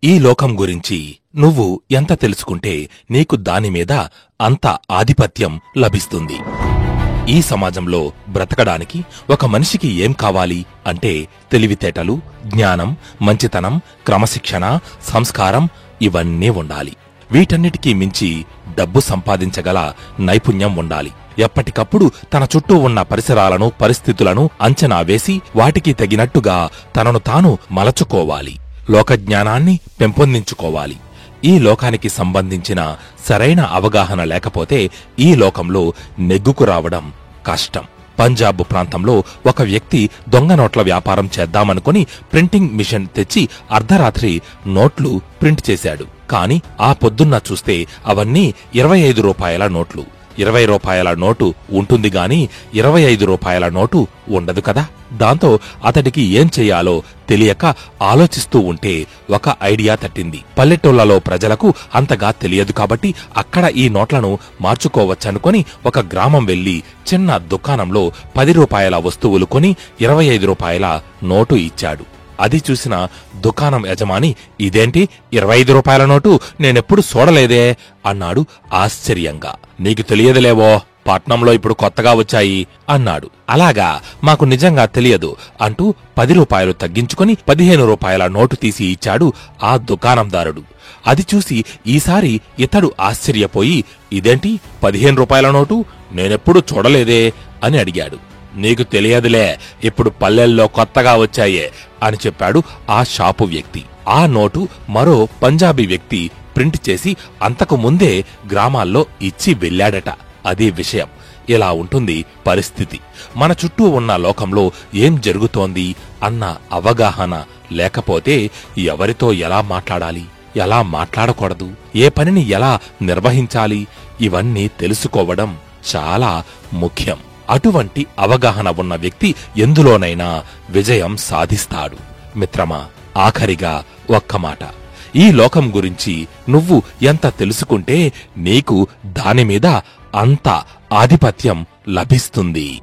ఈ లోకం గురించి నువ్వు ఎంత తెలుసుకుంటే నీకు దానిమీద అంత ఆధిపత్యం లభిస్తుంది. ఈ సమాజంలో బ్రతకడానికి ఒక మనిషికి ఏం కావాలి అంటే తెలివితేటలు, జ్ఞానం, మంచితనం, క్రమశిక్షణ, సంస్కారం ఇవన్నీ ఉండాలి. వీటన్నిటికీ మించి డబ్బు సంపాదించగల నైపుణ్యం ఉండాలి. ఎప్పటికప్పుడు తన చుట్టూ ఉన్న పరిసరాలను, పరిస్థితులను అంచనా వేసి వాటికి తగినట్టుగా తనను తాను మలచుకోవాలి. లోకజ్ఞానాన్ని పెంపొందించుకోవాలి. ఈ లోకానికి సంబంధించిన సరైన అవగాహన లేకపోతే ఈ లోకంలో నెగ్గుకు రావడం కష్టం. పంజాబ్ ప్రాంతంలో ఒక వ్యక్తి దొంగ నోట్ల వ్యాపారం చేద్దామనుకుని ప్రింటింగ్ మిషన్ తెచ్చి అర్ధరాత్రి నోట్లు ప్రింట్ చేశాడు. కాని ఆ పొద్దున్న చూస్తే అవన్నీ 25 రూపాయల నోట్లు. 20 రూపాయల నోటు ఉంటుంది గాని 25 రూపాయల నోటు ఉండదు కదా. దాంతో అతడికి ఏం చెయ్యాలో తెలియక ఆలోచిస్తూ ఉంటే ఒక ఐడియా తట్టింది. పల్లెటూళ్లలో ప్రజలకు అంతగా తెలియదు కాబట్టి అక్కడ ఈ నోట్లను మార్చుకోవచ్చనుకొని ఒక గ్రామం వెళ్లి చిన్న దుకాణంలో 10 రూపాయల వస్తువులు కొని 25 రూపాయల నోటు ఇచ్చాడు. అది చూసిన దుకాణం యజమాని, ఇదేంటి 25 రూపాయల నోటు, నేనెప్పుడు చూడలేదే అన్నాడు ఆశ్చర్యంగా. నీకు తెలియదులేవో, పట్నంలో ఇప్పుడు కొత్తగా వచ్చాయి అన్నాడు. అలాగా, మాకు నిజంగా తెలియదు అంటూ 10 రూపాయలు తగ్గించుకుని 15 రూపాయల నోటు తీసి ఇచ్చాడు ఆ దుకాణందారుడు. అది చూసి ఈసారి ఇతడు ఆశ్చర్యపోయి, ఇదేంటి 15 రూపాయల నోటు, నేనెప్పుడు చూడలేదే అని అడిగాడు. నీకు తెలియదులే, ఇప్పుడు పల్లెల్లో కొత్తగా వచ్చాయే అని చెప్పాడు ఆ షాపు వ్యక్తి. ఆ నోటు మరో పంజాబీ వ్యక్తి ప్రింట్ చేసి అంతకు ముందే గ్రామాల్లో ఇచ్చి వెళ్లాడట. అదే విషయం. ఇలా ఉంటుంది పరిస్థితి. మన చుట్టూ ఉన్న లోకంలో ఏం జరుగుతోంది అన్న అవగాహన లేకపోతే ఎవరితో ఎలా మాట్లాడాలి, ఎలా మాట్లాడకూడదు, ఏ పనిని ఎలా నిర్వహించాలి, ఇవన్నీ తెలుసుకోవడం చాలా ముఖ్యం. అటువంటి అవగాహన ఉన్న వ్యక్తి ఎందులోనైనా విజయం సాధిస్తాడు. మిత్రమా, ఆఖరిగా ఒక్క మాట. ఈ లోకం గురించి నువ్వు ఎంత తెలుసుకుంటే నీకు దానిమీద అంత ఆధిపత్యం లభిస్తుంది.